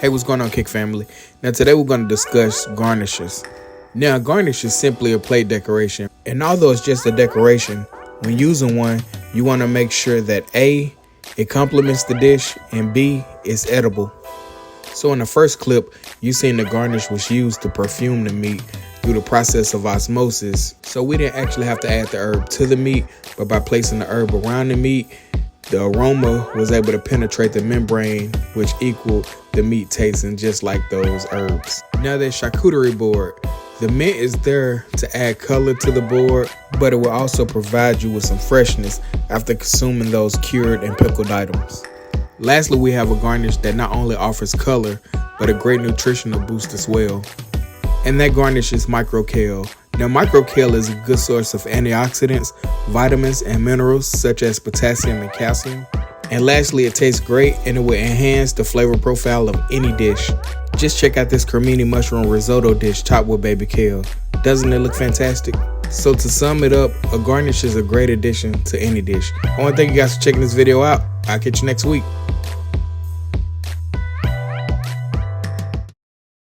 Hey, what's going on, Kick family? Now today we're going to discuss garnishes. Now, a garnish is simply a plate decoration, and although it's just a decoration, when using one, you want to make sure that A, it complements the dish, and B, it's edible. So in the first clip, you seen the garnish was used to perfume the meat through the process of osmosis. So we didn't actually have to add the herb to the meat, but by placing the herb around the meat, the aroma was able to penetrate the membrane, which equaled the meat tasting just like those herbs. Now the charcuterie board. The mint is there to add color to the board, but it will also provide you with some freshness after consuming those cured and pickled items. Lastly, we have a garnish that not only offers color, but a great nutritional boost as well. And that garnish is micro kale. Now, micro kale is a good source of antioxidants, vitamins, and minerals such as potassium and calcium. And lastly, it tastes great and it will enhance the flavor profile of any dish. Just check out this cremini mushroom risotto dish topped with baby kale. Doesn't it look fantastic? So to sum it up, a garnish is a great addition to any dish. I want to thank you guys for checking this video out. I'll catch you next week.